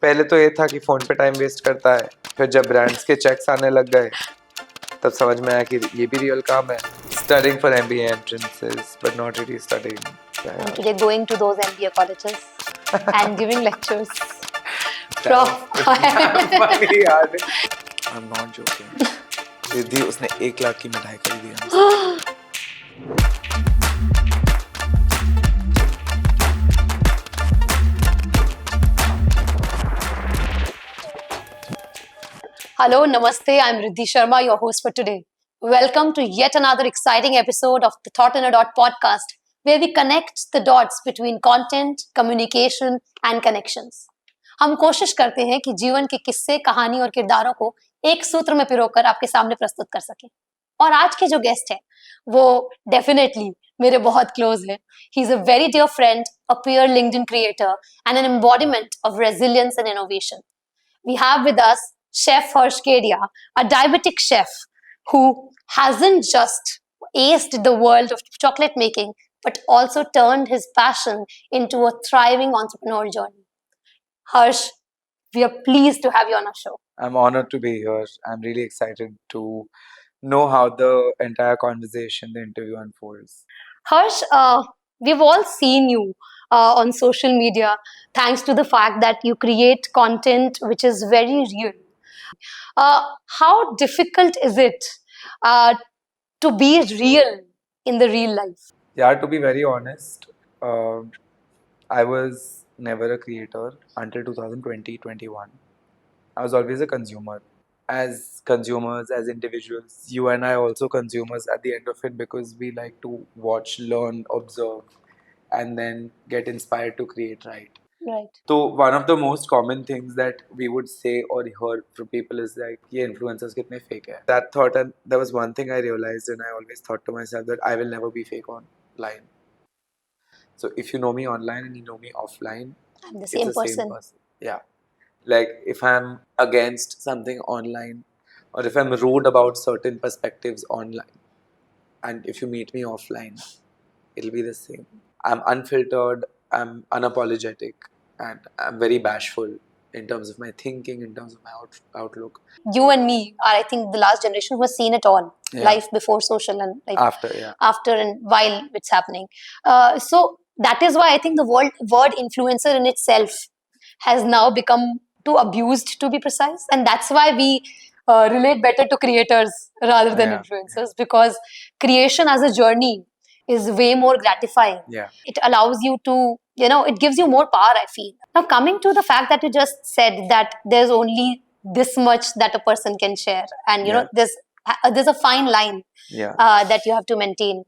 पहले तो ये था कि फोन पे टाइम वेस्ट करता है, फिर जब ब्रांड्स के चेक्स आने लग गए तब समझ में आया कि ये भी रियल काम है. Studying for MBA entrances, but not really studying. And today going to those MBA colleges and giving lectures. Funny यार. I'm not joking. रिद्धि उसने 1 लाख की मिठाई खरीदी हमसे. Hello, Namaste. I'm Riddhi Sharma, your host for today. Welcome to yet another exciting episode of the Thought in a Dot podcast, where we connect the dots between content, communication and connections. हम कोशिश करते हैं कि जीवन के किस्से, कहानी और किरदारों को एक सूत्र में पिरोकर आपके सामने प्रस्तुत कर सकें. और आज के जो गेस्ट है वो डेफिनेटली मेरे बहुत क्लोज है. He is a very dear friend, a peer LinkedIn creator and an embodiment of resilience and innovation. We have with us Chef Harsh Kedia, a diabetic chef who hasn't just aced the world of chocolate making, but also turned his passion into a thriving entrepreneurial journey. Harsh, we are pleased to have you on our show. I'm honored to be here. I'm really excited to know how the entire conversation, the interview unfolds. Harsh, we've all seen you on social media thanks to the fact that you create content which is very real. How difficult is it to be real in the real life? Yeah, to be very honest, I was never a creator until 2020-21. I was always a consumer. As consumers, as individuals, you and I also consumers at the end of it because we like to watch, learn, observe, and then get inspired to create, right? Right. So one of the most common things that we would say or hear from people is like, "ये influencers कितने fake है." That thought, and there was one thing I realized, and I always thought to myself that I will never be fake online. So if you know me online and you know me offline, I'm the it's same the person. same person. Yeah. Like if I'm against something online, or if I'm rude about certain perspectives online, and if you meet me offline, it'll be the same. I'm unfiltered, I'm unapologetic, and I'm very bashful in terms of my thinking, in terms of my outlook. You and me are, I think, the last generation who has seen it all. Yeah. Life before social and like After, yeah. after and while it's happening. So that is why I think the word influencer in itself has now become too abused, to be precise, and that's why we relate better to creators rather than Yeah, influencers, because creation as a journey is way more gratifying. Yeah. It allows you to, it gives you more power, I feel. Now, coming to the fact that you just said that there's only this much that a person can share, and Yeah. there's a fine line Yeah. that you have to maintain.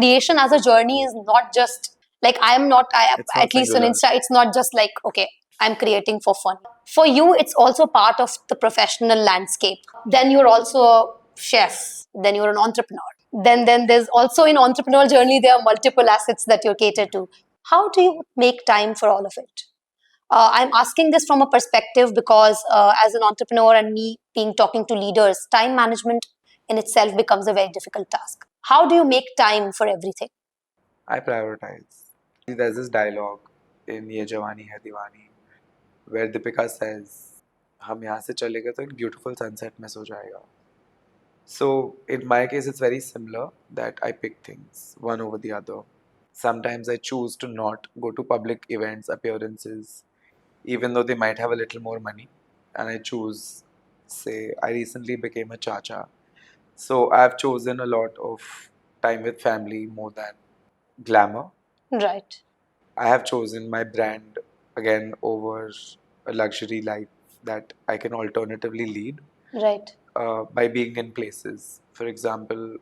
Creation as a journey is not just like It's not at least on singular. Insta, it's not just like, okay, I'm creating for fun. For you, it's also part of the professional landscape. Then you're also a chef. Then you're an entrepreneur. Then there's also in entrepreneurial journey, there are multiple assets that you're catered to. How do you make time for all of it? I'm asking this from a perspective because as an entrepreneur and me being talking to leaders, time management in itself becomes a very difficult task. How do you make time for everything? I prioritize. There's this dialogue in Ye Jawani Hai Diwani where Deepika says, हम यहाँ से चलेंगे तो एक beautiful sunset में सो जाएगा. So in my case, it's very similar that I pick things one over the other. Sometimes I choose to not go to public events, appearances, even though they might have a little more money. And I choose, say, I recently became a chacha. So I've chosen a lot of time with family more than glamour. Right. I have chosen my brand again over a luxury life that I can alternatively lead. Right. By being in places. For example,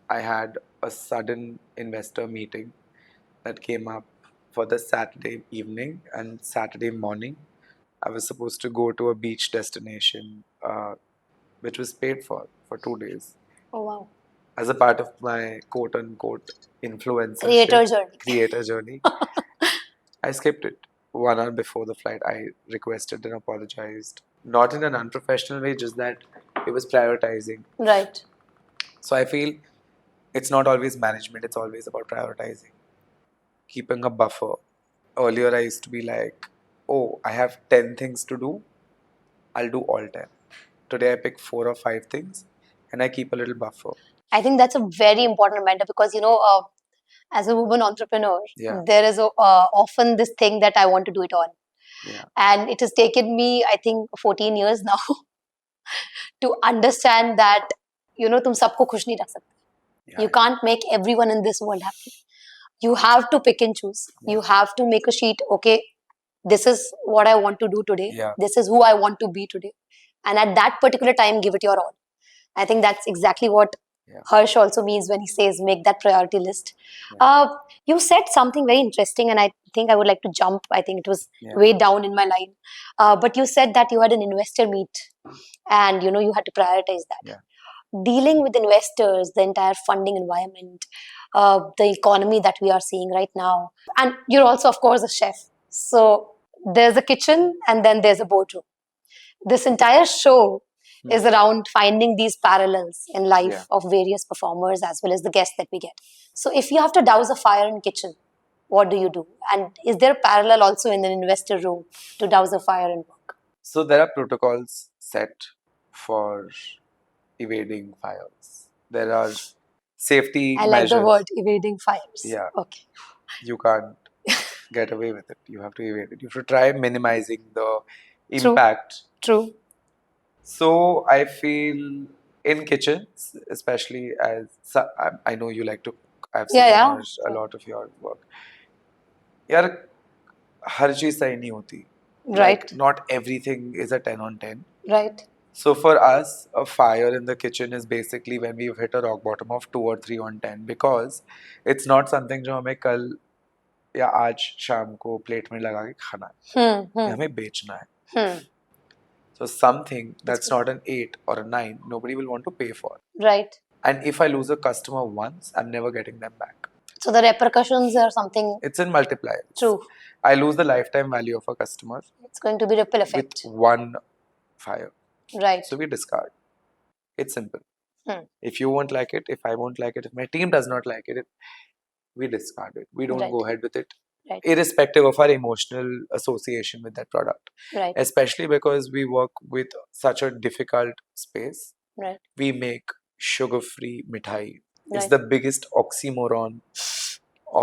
I had a sudden investor meeting that came up for the Saturday evening and Saturday morning. I was supposed to go to a beach destination, which was paid for 2 days. Oh, wow. As a part of my quote unquote influencer Creator journey, I skipped it. 1 hour before the flight, I requested and apologized. Not in an unprofessional way, just that it was prioritizing. Right. So I feel it's not always management, it's always about prioritizing. Keeping a buffer. Earlier, I used to be like, oh, I have 10 things to do, I'll do all 10. Today I pick 4 or 5 things and I keep a little buffer. I think that's a very important reminder because, as a woman entrepreneur, Yeah. there is often this thing that I want to do it all. Yeah. And it has taken me, I think, 14 years now to understand that, तुम सबको खुश नहीं रख सकते. Yeah. You can't make everyone in this world happy. You have to pick and choose. Yeah. You have to make a sheet. Okay, this is what I want to do today. Yeah. This is who I want to be today. And at that particular time, give it your all. I think that's exactly what Yeah. Harsh also means when he says make that priority list. Yeah. You said something very interesting, and I think I would like to jump. I think it was Yeah. way down in my line. But you said that you had an investor meet, and you had to prioritize that. Yeah. Dealing with investors, the entire funding environment, the economy that we are seeing right now, and you're also, of course, a chef. So there's a kitchen, and then there's a boardroom. This entire show is around finding these parallels in life Yeah. of various performers as well as the guests that we get. So if you have to douse a fire in kitchen, what do you do? And is there a parallel also in an investor room to douse a fire in work? So there are protocols set for evading fires. There are safety I like measures. the word evading fires. Yeah. Okay. You can't get away with it. You have to evade it. You have to try minimizing the True. impact. True. So I feel in kitchens, especially as I know you like to cook. I've seen Yeah. a lot of your work. यार हर चीज सही नहीं होती. Right. Like, not everything is a 10 on 10. Right. So for us, a fire in the kitchen is basically when we've hit a rock bottom of 2 or 3 on 10, because it's not something जो हमें कल या आज शाम को plate में लगा के खाना है. ये हमें बेचना है. So something that's not an 8 or a 9, nobody will want to pay for. Right. And if I lose a customer once, I'm never getting them back. So the repercussions are something. It's in multipliers. True. I lose the lifetime value of a customer. It's going to be ripple effect. With one fire. Right. So we discard. It's simple. Hmm. If you won't like it, if I won't like it, if my team does not like it, we discard it. We don't Right. go ahead with it. Right. Irrespective of our emotional association with that product. Right. Especially because we work with such a difficult space. Right. We make sugar-free mithai. It's Right. the biggest oxymoron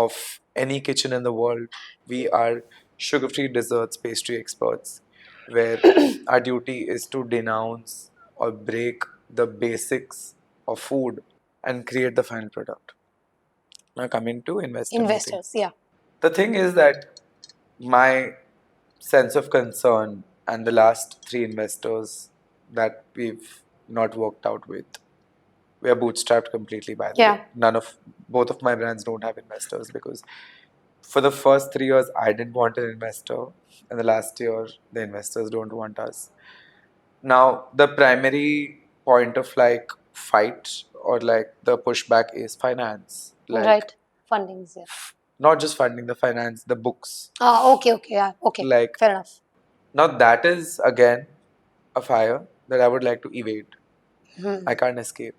of any kitchen in the world. We are sugar-free desserts pastry experts, where our duty is to denounce or break the basics of food and create the final product. Now coming to investors. Investors, yeah. The thing is that my sense of concern and the last 3 investors that we've not worked out with, we are bootstrapped completely, by the way. Both of my brands don't have investors, because for the first 3 years I didn't want an investor, and the last year the investors don't want us. Now the primary point of like fight or like the pushback is finance. Like, right. Fundings, yeah. Not just funding, the finance, the books. Okay, yeah, okay. Like, fair enough. Now that is again a fire that I would like to evade. I can't escape.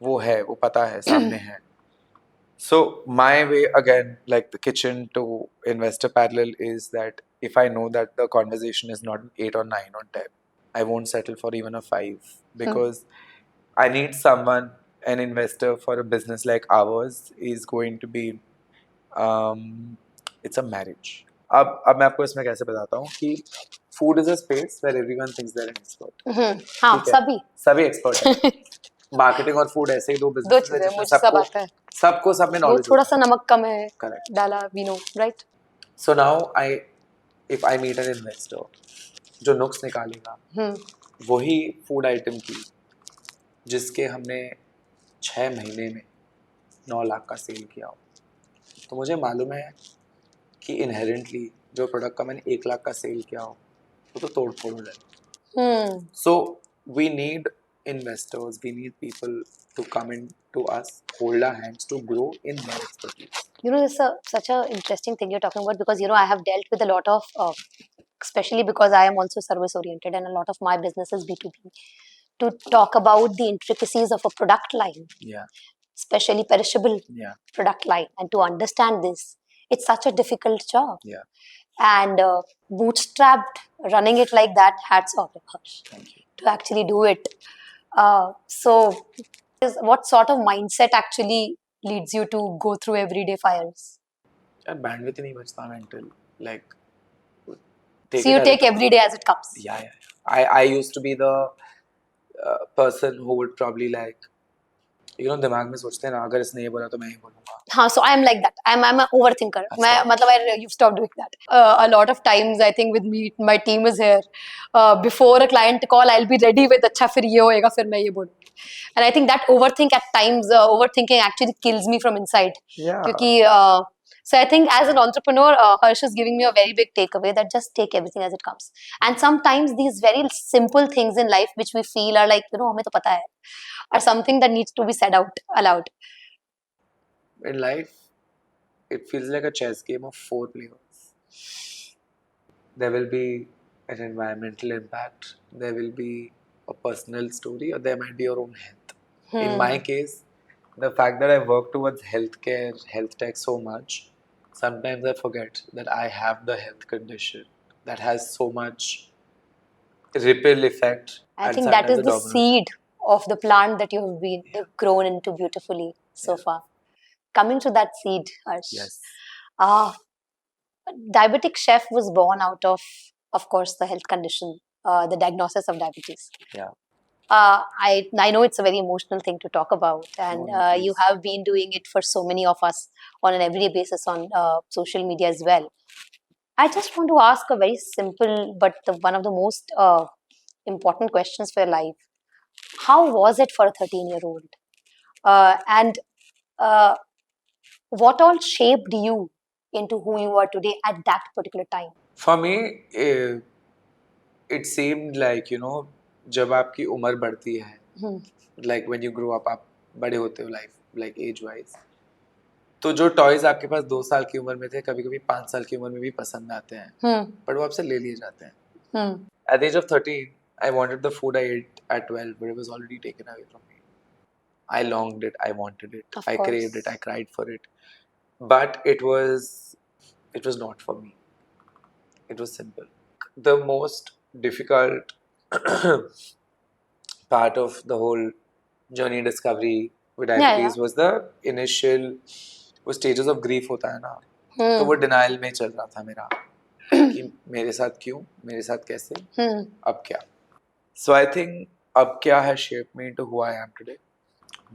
वो है, वो पता है, सामने है. So my way again, like the kitchen to investor parallel, is that if I know that the conversation is not an 8 or 9 or 10, I won't settle for even a 5, because I need someone, an investor for a business like ours is going to be, it's a marriage. अब मैं आपको इसमें कैसे बताता हूँ कि food is a space where everyone thinks they're an expert. हाँ, सभी expert हैं. मार्केटिंग और फूड ऐसे ही दो बिजनेस है जिसमें सबको सब में नॉलेज थोड़ा सा नमक कम है करेक्ट डाला we know right. So now if I meet an investor जो नुक्स निकालेगा वही फूड आइटम की जिसके हमने 6 महीने में 9 लाख का सेल किया हो, तो मुझे मालूम है कि इनहेरेंटली जो प्रोडक्ट का मैंने 1 लाख का सेल किया हो वो तो तोड़ फोड़ हो जाएगा. So we need investors, we need people to come in to us, hold our hands to grow in their expertise. This is such an interesting thing you're talking about, because I have dealt with a lot of especially because I am also service oriented and a lot of my business is B2B, to talk about the intricacies of a product line, especially perishable product line, and to understand this, it's such a difficult job. and bootstrapped, running it like that. Hats off, Harsh, Thank you. to actually do it. So, what sort of mindset actually leads you to go through everyday fires? यार bandwidth ही नहीं बचता mental, like take So it you as take it every day as it comes. yeah. I used to be the person who would probably like दिमाग में सोचते हैं ना अगर इसने ये बोला तो मैं ही बोलूंगा. हाँ, so I am like that. I'm an overthinker. That's मैं right. मतलब you've stopped doing that. A lot of times I think with me, my team is here. Before a client call, I'll be ready with अच्छा फिर ये होएगा फिर मैं ये बोलूँगी. And I think that overthinking actually kills me from inside. Yeah. क्योंकि so I think as an entrepreneur, Harsh is giving me a very big takeaway that just take everything as it comes. And sometimes these very simple things in life which we feel are like हमें तो पता है, are something that needs to be said out aloud. In life, it feels like a chess game of 4 players. There will be an environmental impact, there will be a personal story, or there might be your own health. In my case, the fact that I work towards healthcare, health tech so much, sometimes I forget that I have the health condition that has so much ripple effect. I and think that is sometimes the domino seed of the plant that you have been grown into beautifully so far. Coming to that seed, Harsh. Yes. Diabetic chef was born out of course, the health condition, the diagnosis of diabetes. Yeah. I know it's a very emotional thing to talk about, and you have been doing it for so many of us on an everyday basis on social media as well. I just want to ask a very simple but one of the most important questions for your life. How was it for a 13-year-old? And what all shaped you into who you are today at that particular time? For me, it seemed like, जब आपकी उम्र बढ़ती है, like when you grow up, आप बड़े होते हो life, like age wise. तो जो टॉयज आपके पास 2 साल की उम्र में थे, कभी कभी 5 साल की उम्र में भी पसंद आते हैं, बट वो आपसे ले लिए जाते हैं. At the age of 13, I wanted the food I ate at 12, but it was already taken away from me. I longed it, I wanted it, Of I course. craved it, I cried for it, but it was not for me. It was simple. The most difficult part of the whole journey discovery with diabetes was the initial वो stages of grief होता है ना, तो वो denial में चल रहा था मेरा कि मेरे साथ क्यों, मेरे साथ कैसे, अब क्या. So I think अब क्या has shaped me into who I am today.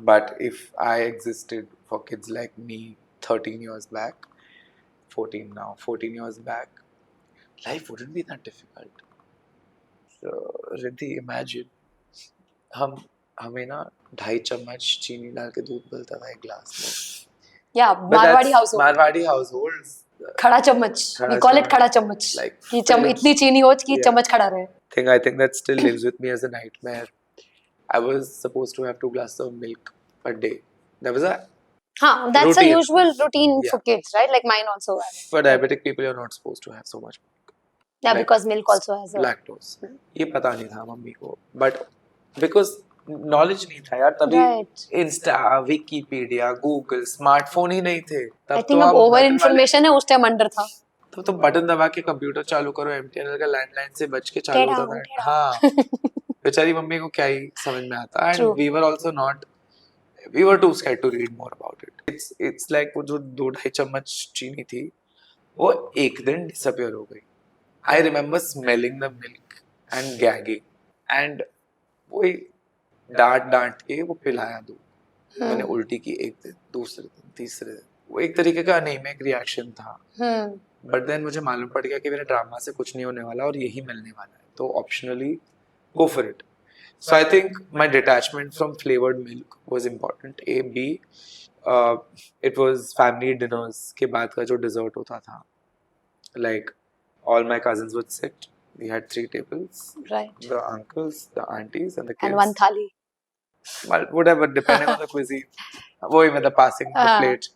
But if I existed for kids like me 13 years back, 14 now, 14 years back, life wouldn't be that difficult. So Riddhi, imagine हमें ना 2.5 चम्मच चीनी डाल के दूध मिलता था एक ग्लास में. Yeah, Marwadi household. Marwadi households. खड़ा चम्मच. We call it खड़ा चम्मच. Like कि इतनी चीनी हो कि चम्मच खड़ा रहे. I think that still lives with me as a nightmare. I was supposed to have 2 glasses of milk a day. That was a That's routine. a usual routine for kids, right? Like mine also. For diabetic people, you're not supposed to have so much milk. Yeah, because milk also has lactose. ये पता नहीं था mummy को, but because knowledge नहीं था यार तभी. Insta, Wikipedia, Google, smartphone ही नहीं थे. I think अब over information है, उस टाइम अंडर था. तो बटन दबा के कंप्यूटर चालू करो, MTNL का लैंडलाइन से बच के चालू होता था. हाँ. बेचारी मम्मी को क्या ही समझ में आता. And we were also not. We were too scared to read more about it. It's like वो जो 2-2.5 चम्मच चीनी थी, वो एक दिन disappear हो गई. I remember smelling the milk and gagging. And वही डांट के वो पिलाया दूध. मैंने उल्टी की एक दिन, दूसरे दिन, तीसरे दिन. वो एक तरीके का अनेमिक रिएक्शन था. बट देन मुझे मालूम पड़ गया कि मेरे ड्रामा से कुछ नहीं होने वाला और यही मिलने वाला है. तो optionally go for it. So I think my detachment from flavored milk was important. A, B, it was family dinners के बाद का जो dessert होता था. Like all my cousins would sit. We had 3 tables. Right. The uncles, the aunties, and the kids. And one thali. Well, whatever, depending on the cuisine. वही मतलब passing the plate.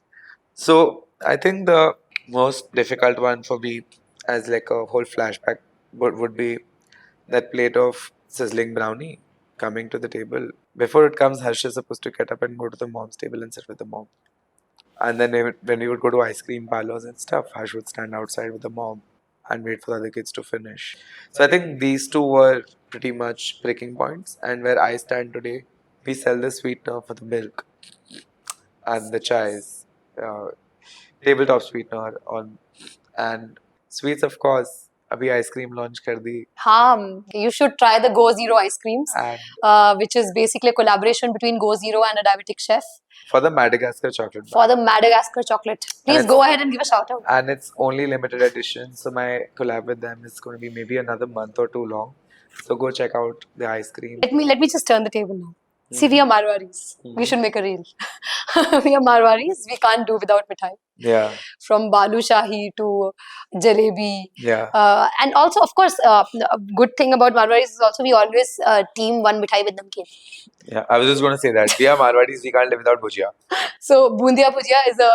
So I think the most difficult one for me, as like a whole flashback, would be that plate of sizzling brownie coming to the table. Before it comes, Harsh is supposed to get up and go to the mom's table and sit with the mom. And then when we would go to ice cream parlors and stuff, Harsh would stand outside with the mom. and wait for the other kids to finish. So I think these two were pretty much breaking points. And where I stand today, we sell the sweetener for the milk and the chais, uh, tabletop sweetener on, and sweets of course. अभी ice cream launch कर दी you should try the Go Zero ice creams, and which is basically a collaboration between Go Zero and a diabetic chef for the Madagascar chocolate bar. for the Madagascar chocolate. Please it's- go ahead and give a shout out. And it's only limited edition, so my collab with them is going to be maybe another month or two long. So go check out the ice cream. Let me just turn the table now. See, we are Marwaris. We should make a reel. We are Marwaris. We can't do without mithai. Yeah, From Balu Shahi to jalebi. yeah. And also, of course, a good thing about Marwaris is also we always team one mithai with namkeen. Yeah, I was just going to say that. We are Marwadis, we can't live without bhujia. So bundia bhujia is a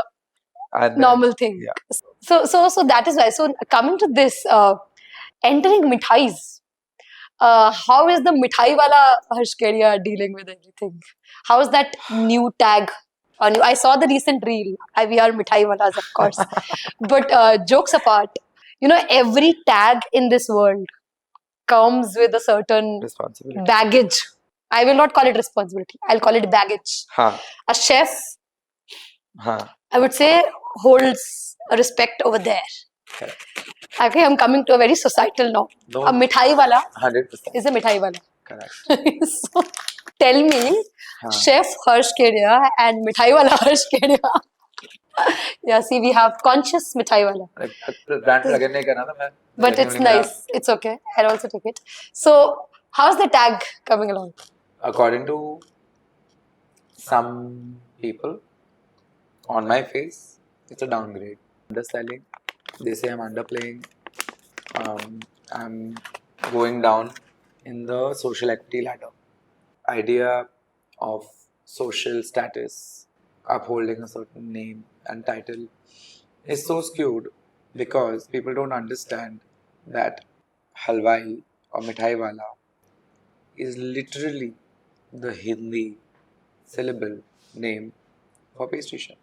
And then- normal thing. yeah. So that is why. So coming to this, entering mithais. How is the mithai wala Harsh Kedia dealing with everything? How is that new tag on you? I saw the recent reel. We are mithai walas, of course. But jokes apart, you know, every tag in this world comes with a certain Responsibility. baggage. I will not call it responsibility. I'll call it baggage. Huh. A chef, Huh. I would say, holds a respect over there. Correct. Okay, I'm coming to a very societal now. No. A mithai wala 100%. is a mithai wala. Correct. So tell me, Huh. Chef Harsh Kedia and mithai wala Harsh Kedia. Yeah, see, we have conscious mithai wala. Brand plugin नहीं करना था मैं But it's nice. It's okay. I'll also take it. So, how's the tag coming along? According to some people on my face, it's a downgrade. Underselling. They say I'm underplaying. I'm going down in the social equity ladder. Idea of social status, upholding a certain name and title is so skewed because people don't understand that halwai or mithai wala is literally the Hindi syllable name for pastry chef.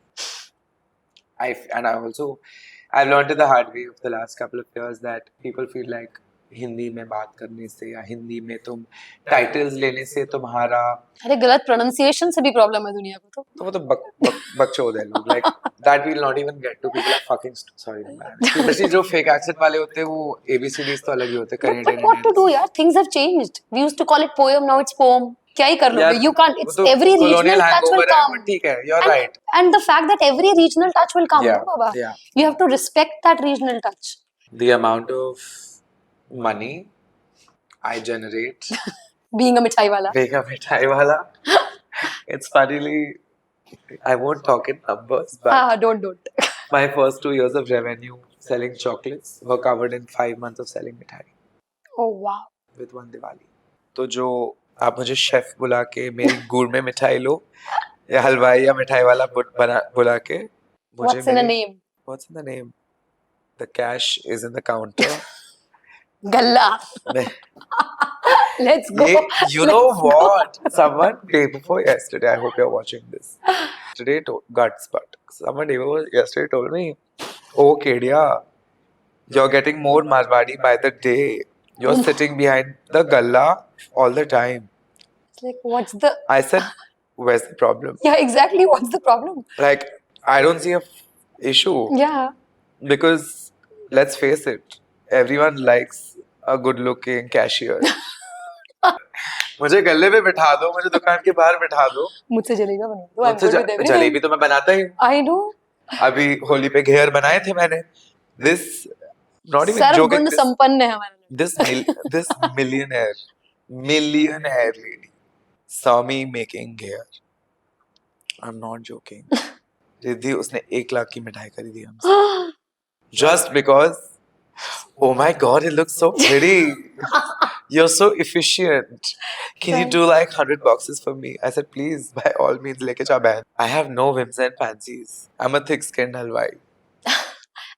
I've learned it the hard way of the last couple of years that people feel like Hindi में बात करने से या हिंदी में तुम titles लेने से तुम्हारा अरे गलत प्रोनाउंसिएशन से भी प्रॉब्लम है दुनिया को तो वो तो बकचोद है लोग like that will not even get to people are fucking sorry specially जो फेक एक्सेंट वाले होते हैं वो एबीसीडीज तो अलग ही होते हैं But what to do यार, things have changed. We used to call it poem, now it's poem. क्या ही कर लोगे? You can't. It's every regional touch will come. ठीक है, you're right. And the fact that every regional touch will come, Yeah, no, Baba? yeah. You have to respect that regional touch. The amount of money I generate Being a mithai wala. being a mithai wala, it's funnily, I won't talk in numbers, but Don't. my first 2 years of revenue selling chocolates were covered in 5 months of selling mithai Oh wow. with one Diwali. तो जो आप मुझे chef बुला के मेरी गुड़ में मिठाई लो या हलवाई या मिठाई वाला बुला के मुझे What's in a name? What's in the name? The cash is in the counter. Galla. Let's go. You know what? Someone day before yesterday, I hope you're watching this. Today, guts, but someone day before yesterday told me, "Oh, Kedia, you're getting more Marwadi by the day. You're sitting behind the galla all the time." It's like, what's the? I said, "Where's the problem? Yeah, exactly. What's the problem? Like, I don't see a issue Yeah. because let's face it, everyone likes a good-looking cashier." मुझे गले पे बिठा दो, मुझे दुकान के बाहर बिठा दो, मुझसे जलेगा बना दो. I'm मुझसे good with everything. जलेबी तो मैं बनाता ही हूँ. I know. अभी होली पे घेर बनाए थे मैंने. This not even serve joking. गुण संपन्न है हमारा. This millionaire lady saw me making घेर. I'm not joking. रिद्धि उसने 1 लाख की मिठाई खरीदी हमसे. Just because, oh my god, it looks so pretty. You're so efficient. Can you do like 100 boxes for me? I said, please, by all means, leke cha behan. I have no whims and fancies. I'm a thick-skinned halwai.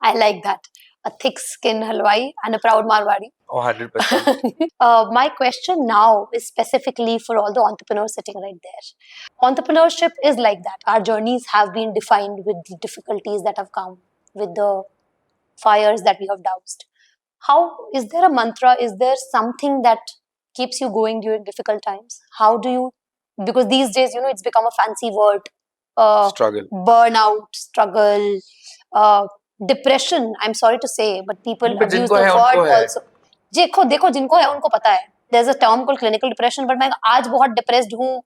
I like that. A thick-skinned halwai and a proud Marwadi. Oh, 100%. My question now is specifically for all the entrepreneurs sitting right there. Entrepreneurship is like that. Our journeys have been defined with the difficulties that have come, with the fires that we have doused. How is there a mantra? Is there something that keeps you going during difficult times? How do you? Because these days, it's become a fancy word. Struggle. Burnout, struggle, depression. I'm sorry to say, but people But abuse जिनको the है word उनको है. also. देखो देखो जिनको है उनको पता है. There's a term called clinical depression, but मैं आज बहुत depressed हूँ.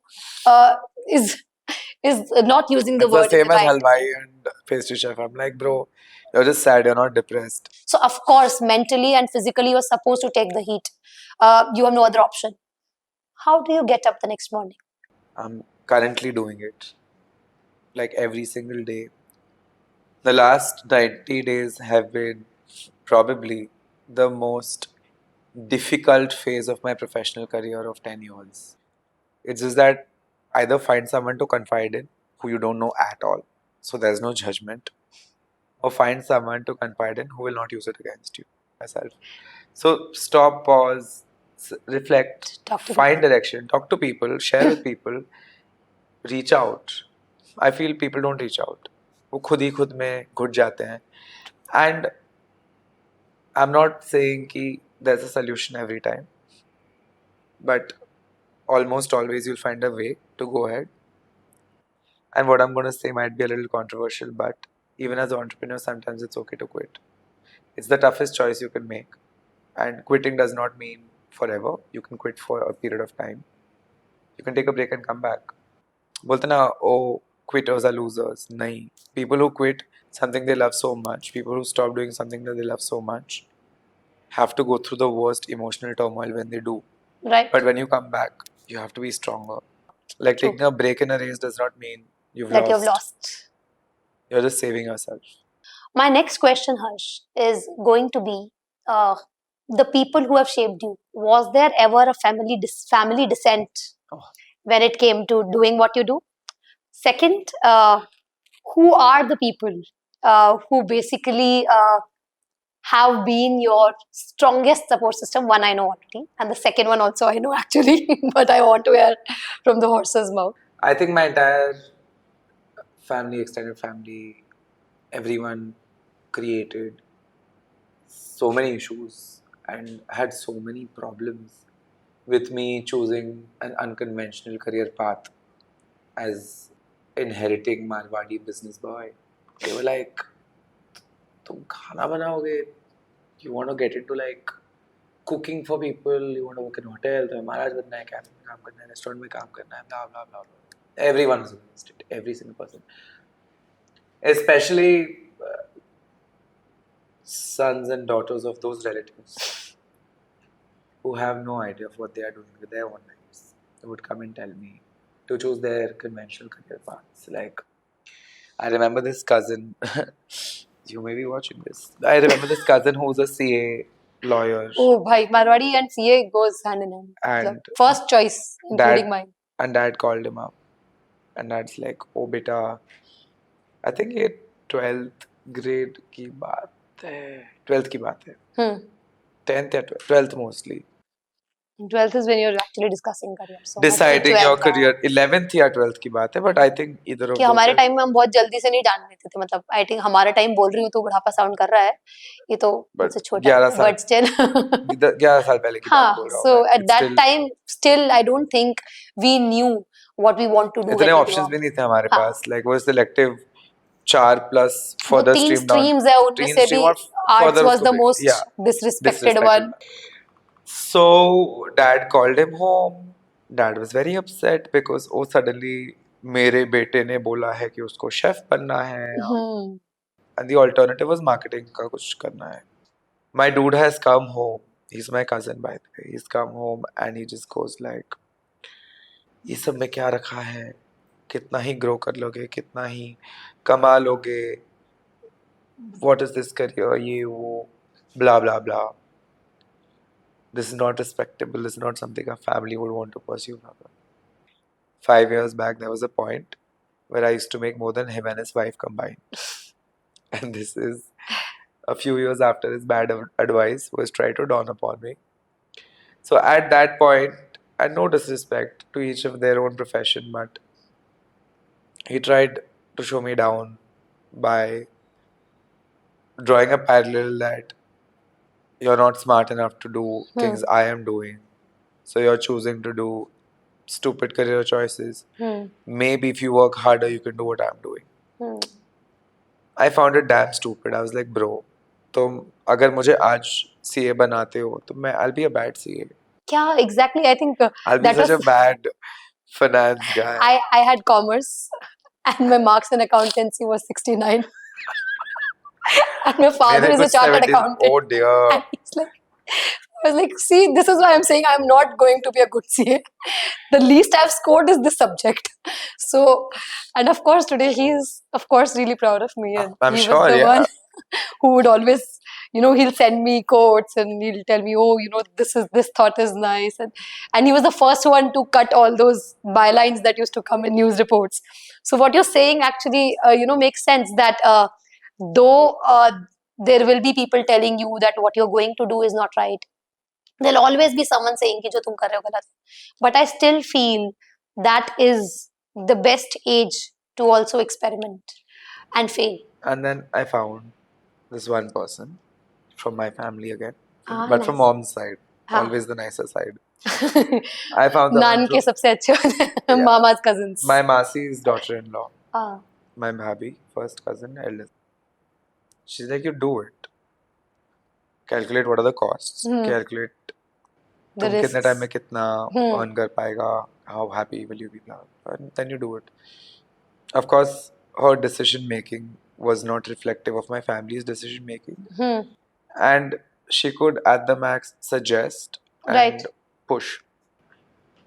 Is not using the It's the word in the same as right halwai way. and pastry chef. I'm like, bro, you're just sad. You're not depressed. So of course, mentally and physically, you're supposed to take the heat. You have no other option. How do you get up the next morning? I'm currently doing it, like every single day. The last 90 days have been probably the most difficult phase of my professional career of 10 years. It's just that either find someone to confide in who you don't know at all, so there's no judgment, or find someone to confide in who will not use it against you. Myself. So stop, pause, reflect, Talk to find people. direction, talk to people, share with people, reach out. I feel people don't reach out. वो खुद ही खुद में घुट जाते हैं. And I'm not saying कि there's a solution every time, but almost always you'll find a way to go ahead. And what I'm going to say might be a little controversial, but even as an entrepreneur, sometimes it's okay to quit. It's the toughest choice you can make. And quitting does not mean forever. You can quit for a period of time. You can take a break and come back. बोलते ना, oh, quitters are losers. नहीं. People who quit something they love so much, people who stop doing something that they love so much, have to go through the worst emotional turmoil when they do. Right. But when you come back, you have to be stronger. Like True. taking a break in a race does not mean you've That lost. you've lost. You're just saving yourself. My next question, Harsh, is going to be the people who have shaped you. Was there ever a family descent Oh. when it came to doing what you do? Second, who are the people who basically have been your strongest support system? One I know already, and the second one also I know actually, but I want to hear from the horse's mouth. I think my entire family, extended family, everyone created so many issues and had so many problems with me choosing an unconventional career path as inheriting Marwadi business boy. They were like, तुम खाना बनाओगे, you want to get into like cooking for people, you want to work in hotel, तुम्हें महाराज बनना है, cafe में काम करना है, रेस्टोरेंट में काम करना है, blah blah blah blah. Everyone was against it, every single person. Especially sons and daughters of those relatives who have no idea of what they are doing with their own lives. They would come and tell me to choose their conventional career paths. Like, I remember this cousin, you may be watching this. I remember this cousin who's a CA lawyer. Oh, bhai, Marwadi and CA goes hand in hand. And First choice, including mine. And dad called him up. And dad's like, oh beta, I think ये 12th grade की बात है. 12th की बात है. 10th या 12th mostly. 12th is when you're actually discussing career. So Deciding your career. 11th या 12th की बात है, but I think either of कि हमारे टाइम में हम बहुत जल्दी से नहीं जान लेते थे. मतलब आई थिंक हमारा टाइम बोल रही हूँ तो बुढ़ापा साउंड कर रहा है. ये तो मुझसे छोटा है. But still 11 साल पहले की बात बोल रहा हूँ. So at that time still I don't think we knew what we want to do. इतने ऑप्शंस भी नहीं थे हमारे पास. Like वो selective 4+ further stream down. 3 streams है उनमें से भी arts was the most disrespected one. So dad called him home. Dad was very upset because oh suddenly मेरे बेटे ने बोला है कि उसको शेफ बनना है. And the alternative was marketing का कुछ करना है. My dude has come home. He's my cousin by the way. He's come home and he just goes like, ये सब में क्या रखा है? कितना ही ग्रो कर लोगे, कितना ही कमा लोगे, what is this career, ये वो, blah blah blah. This is not respectable. This is not something a family would want to pursue. 5 years back, there was a point where I used to make more than him and his wife combined. And this is a few years after his bad advice was tried to dawn upon me. So at that point, and no disrespect to each of their own profession, but he tried to show me down by drawing a parallel that you're not smart enough to do Hmm. things I am doing, so you're choosing to do stupid career choices. Maybe if you work harder, you can do what I'm doing. I found it damn stupid. I was like, bro, तुम अगर मुझे आज CA बनाते हो तो मैं I'll be a bad CA. Yeah, exactly. I think I'll be that such was a bad finance guy. I had commerce and my marks in accountancy was 69. And my father मेरे is a कुछ chartered 70s. accountant. Oh dear. And he's like, I was like, see, this is why I'm saying I'm not going to be a good CA. The least I've scored is this subject. So, and of course, today he's, of course, really proud of me. And I'm he was sure, the yeah. one who would always, he'll send me quotes and he'll tell me, oh, this thought is nice. And he was the first one to cut all those bylines that used to come in news reports. So, what you're saying actually, makes sense that though there will be people telling you that what you're going to do is not right, there'll always be someone saying कि जो तुम कर रहे हो गलत है. But I still feel that is the best age to also experiment and fail. And then I found this one person from my family again, but from Nice. mom's side, हाँ. always the nicer side. I found someone नान के from सबसे अच्छे होते हैं Yeah. Mama's cousins. my Masi's daughter-in-law, हाँ. my bhabhi, first cousin, eldest. She's like, you do it. Calculate what are the costs. Calculate The तुम कितने risks. Time में कितना earn कर पाएगा. How happy will you be now? And then you do it. Of course, her decision making was not reflective of my family's decision making. And she could at the max suggest and Right. push.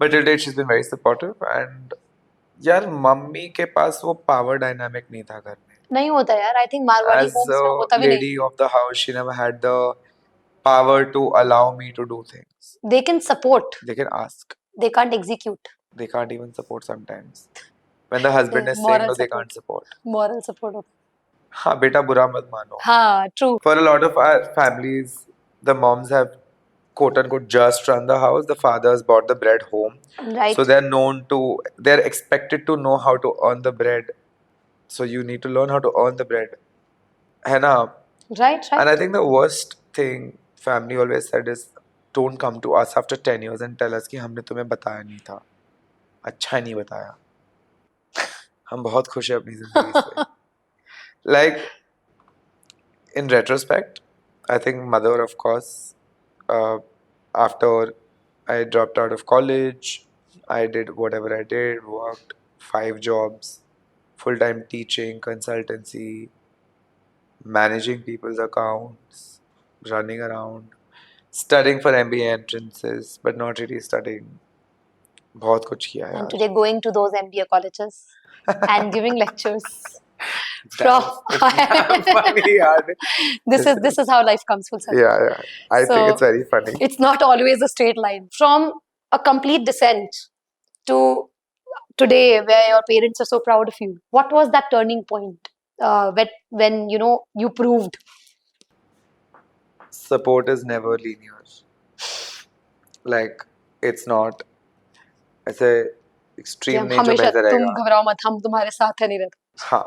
But till date she's been very supportive. And यार mummy के पास वो power dynamic नहीं था घर में. नहीं होता यार. I think Marwari As homes में होता a भी नहीं. lady of the house, she never had the power to allow me to do things. They can support. They can ask. They can't execute. They can't even support sometimes. When the husband is saying Moral no, they support. can't support. Moral support होता है. हाँ बेटा बुरा मत मानो. हाँ, true. For a lot of our families, the moms have quote unquote just run the house. The fathers bought the bread home. Right. So they're expected to know how to earn the bread. So you need to learn how to earn the bread. है ना? Right. And I think the worst thing family always said is don't come to us after 10 years and tell us कि हमने तुम्हें बताया नहीं था. अच्छा नहीं बताया. हम बहुत खुश हैं अपनी जिंदगी से. Like, in retrospect, I think mother, of course, after I dropped out of college, I did whatever I did, worked 5 jobs, full-time teaching, consultancy, managing people's accounts, running around, studying for MBA entrances, but not really studying. बहुत कुछ किया And यार. today going to those MBA colleges and giving lectures. From Funny yaar. this is how life comes full circle. Yeah. I think it's very funny. It's not always a straight line. From a complete descent to today, where your parents are so proud of you. What was that turning point? When you proved. Support is never linear. Like, it's not ऐसे extreme नहीं जो हमेशा बेहतर तुम रहेगा. घबराओ मत हम तुम्हारे साथ है नहीं रहते. हाँ.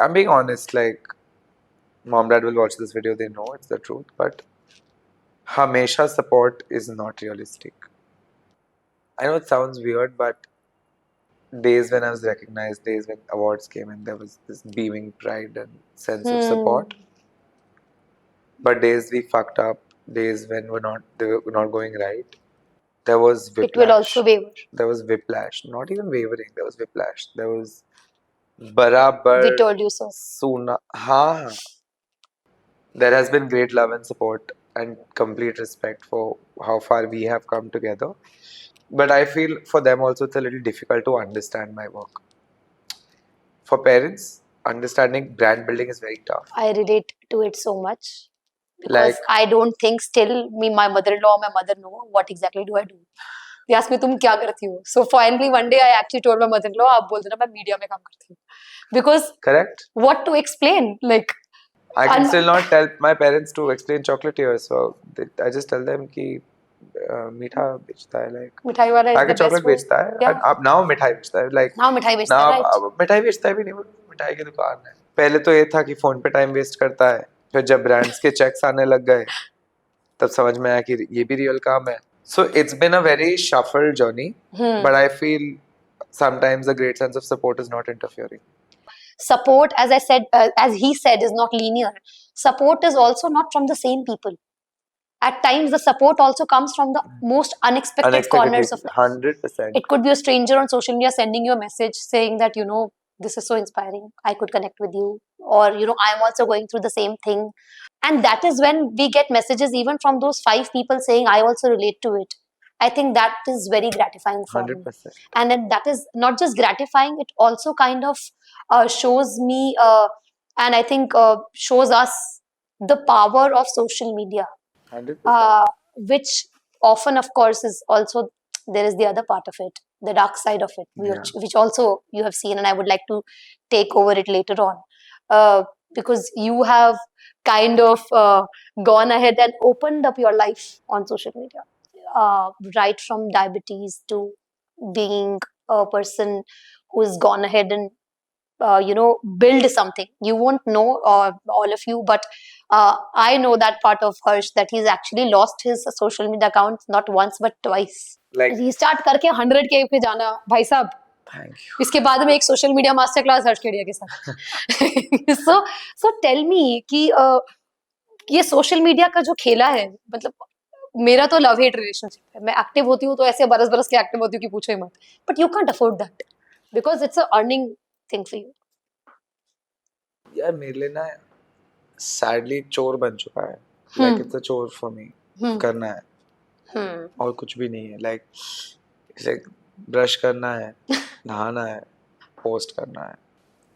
I'm being honest, like, mom, dad will watch this video, they know it's the truth, but हमेशा support is not realistic. I know it sounds weird, but days when I was recognized, days when awards came and there was this beaming pride and sense of support. But days we fucked up, days when they were not going right, there was whiplash. It will also waver. There was whiplash. Not even wavering, there was whiplash. There was barabar. We told you so. Suna. हाँ. There has been great love and support and complete respect for how far we have come together. But I feel for them also it's a little difficult to understand my work. For parents, understanding brand building is very tough. I relate to it so much. Because I don't think still my mother-in-law, my mother know what exactly do I do. They ask me तुम क्या करती हो? So finally one day I actually told my mother-in-law आप बोल देना मैं media में काम करती हूँ. Because correct. What to explain? Like I can still not tell my parents to explain chocolatier, so I just tell them कि मीठा बेचता है, like मिठाई वाला packet chocolate बेचता है. Yeah. अब now मिठाई बेचता है, like now मिठाई बेचता है, right? अब मिठाई बेचता है भी नहीं, मिठाई की दुकान है. पहले तो ये था कि फोन पे टाइम वेस्ट करता है, फिर जब ब्रांड्स के चेक्स आने लग गए तब समझ में आया कि ये भी रियल काम है. So it's been a very shuffled journey, but I feel sometimes a great sense of support is not interfering. Support, as I said, as he said, is not linear. Support is also not from the same people. At times, the support also comes from the most unexpected corners of life. 100%. It could be a stranger on social media sending you a message saying that, you know, this is so inspiring. I could connect with you. Or, you know, I'm also going through the same thing. And that is when we get messages even from those 5 people saying, I also relate to it. I think that is very gratifying for me. 100%. And then that is not just gratifying, it also kind of shows me and I think shows us the power of social media, 100%. which often, of course, is also there is the other part of it, the dark side of it, which also you have seen, and I would like to take over it later on, because you have kind of gone ahead and opened up your life on social media, right from diabetes to being a person who's gone ahead and build something. You won't know, all of you, but I know that part of Harsh, that he's actually lost his social media account not once but twice. Like, restart करके 100K पे जाना भाई साहब. thank you. इसके बाद में एक social media master class हर्ष केडिया के साथ. सो टेल मी कि ये सोशल मीडिया का जो खेला है, मतलब मेरा तो लव हेट रिलेशनशिप है. मैं एक्टिव होती हूँ तो ऐसे बरस बरस के एक्टिव होती हूँ कि पूछो ही मत. But you can't afford that because it's a earning thing for you. यार मेरे लिए ना सैडली चोर बन चुका है. लाइक इट्स अ चोर फॉर मी. करना है और कुछ भी नहीं है. लाइक इसे ब्रश करना है, नहाना है, पोस्ट करना है.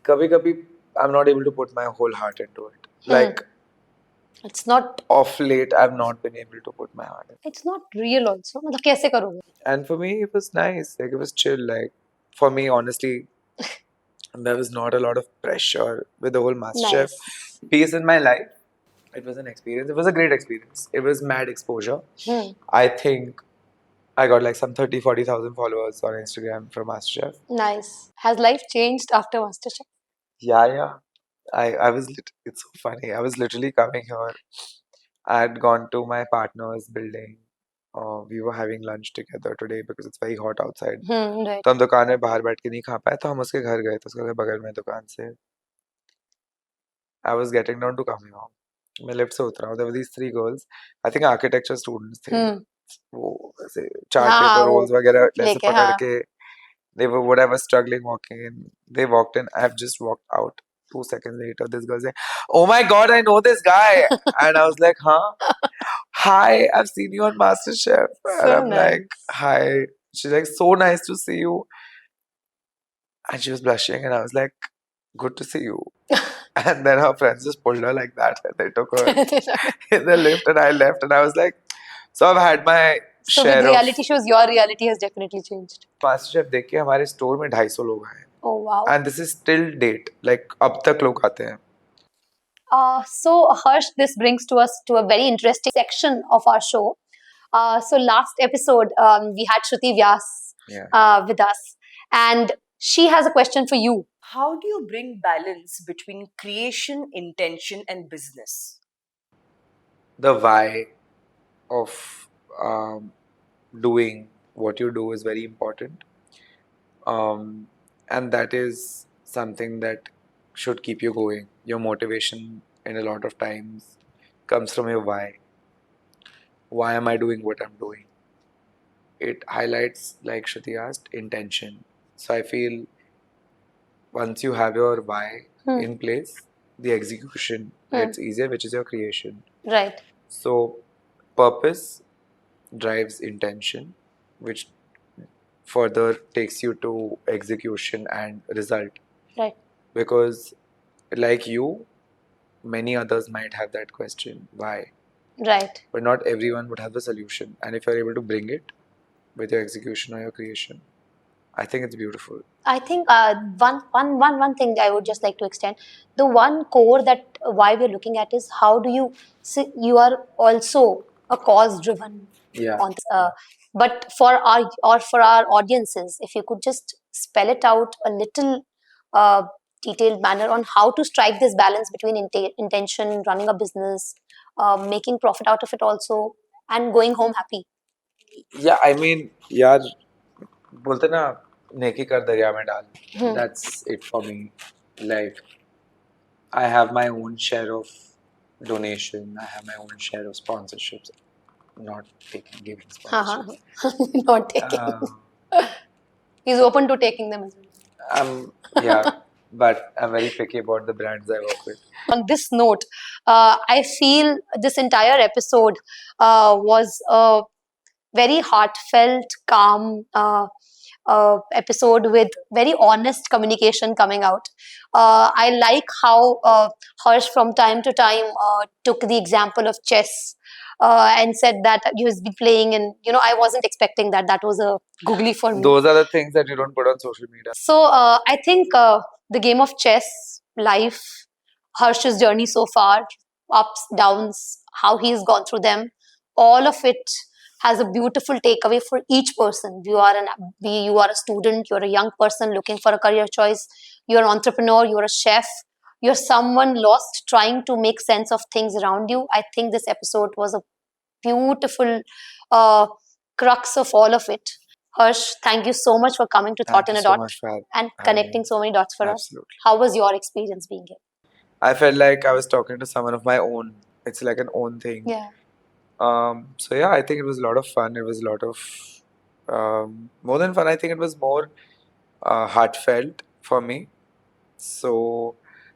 कभी कभी I am not able to put my whole heart into it. Like it's not of late I've not been able to put my heart in. it's not real also. मतलब कैसे करोगे? And for me it was nice. Like it was chill. Like for me honestly there was not a lot of pressure with the whole MasterChef piece in my life. It was an experience. It was a great experience. It was mad exposure. I think I got like some 30-40,000 followers on Instagram from MasterChef. Nice. Has life changed after MasterChef? Yeah. I was it's so funny. I was literally coming here. I had gone to my partner's building. We were having lunch together today because it's very hot outside. Right. तो हम दुकान में बाहर बैठ के नहीं खा पाए तो हम उसके घर गए. तो उसके घर बगल में दुकान से. I was getting down to come home. मैं लिफ्ट से उतरा हूँ. There were these 3 girls. I think architecture students थे. वो ऐसे चार्ट पेपर रोल्स वगैरह ऐसे पकड़ के. They were whatever struggling walking in. They walked in. I've just walked out. 2 seconds later, this girl saying, "Oh my God, I know this guy," and I was like, "Huh? Hi, I've seen you on MasterChef." And I'm like, "Hi." She's like, "So nice to see you." And she was blushing, and I was like, "Good to see you." And then her friends just pulled her like that, and they took her in the lift, and I left, and I was like, "So I've had my." So with reality shows, your reality has definitely changed. MasterChef देख के हमारे store में 250 लोग आए. Oh wow. And this is till date. Like अब तक लोग आते हैं. So Harsh, this brings to us to a very interesting section of our show. So last episode, we had Shruti Vyas with us, and she has a question for you. How do you bring balance between creation, intention, and business? The why of doing what you do is very important. And that is something that should keep you going. Your motivation in a lot of times comes from your why. Why am I doing what I'm doing? It highlights, like Shruti asked, intention. So I feel once you have your why in place, the execution gets easier, which is your creation. Right. So purpose drives intention, which further takes you to execution and result. Right. Because like you, many others might have that question, why? Right. But not everyone would have the solution. And if you're able to bring it with your execution or your creation, I think it's beautiful. I think one thing I would just like to extend, the one core that why we're looking at is how do you see, you are also a cause driven on this, but for our audiences, if you could just spell it out a little detailed manner on how to strike this balance between intention, running a business, making profit out of it also, and going home happy. Yeah, I mean, यार बोलते ना नेकी कर दरिया में डाल. Hmm. That's it for me. Like I have my own share of donation. I have my own share of sponsorships. Not taking giving sponsorships. Not taking. He's open to taking them as well. Yeah, but I'm very picky about the brands I work with. On this note, I feel this entire episode was a very heartfelt, calm episode with very honest communication coming out. I like how Harsh from time to time took the example of chess and said that he has been playing, and I wasn't expecting that. That was a googly for me. Those are the things that you don't put on social media. So I think the game of chess, life, Harsh's journey so far, ups, downs, how he's gone through them, all of it has a beautiful takeaway for each person. You are you are a student, you're a young person looking for a career choice, you're an entrepreneur, you're a chef, you're someone lost trying to make sense of things around you. I think this episode was a beautiful crux of all of it. Harsh, thank you so much for coming to Thought in a Dot and connecting so many dots for us. How was your experience being here? I felt like I was talking to someone of my own. It's like an own thing. Yeah. So yeah, I think it was a lot of fun. It was a lot of more than fun. I think it was more heartfelt for me. So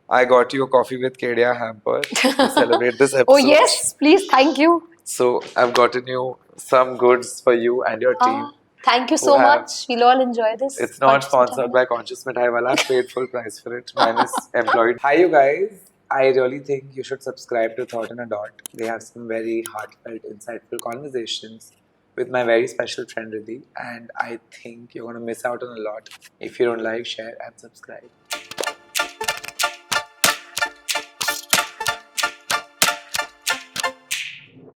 I got you a coffee with Kedia hamper to celebrate this episode. Oh yes, please, thank you. So I've gotten you some goods for you and your team. Thank you so much. We'll all enjoy this. It's not sponsored by Conscious Mithai Wala. Paid full price for it. Mine is employed. Hi you guys. I really think you should subscribe to Thought in a Dot. They have some very heartfelt, insightful conversations with my very special friend Riddhi. And I think you're going to miss out on a lot if you don't like, share and subscribe.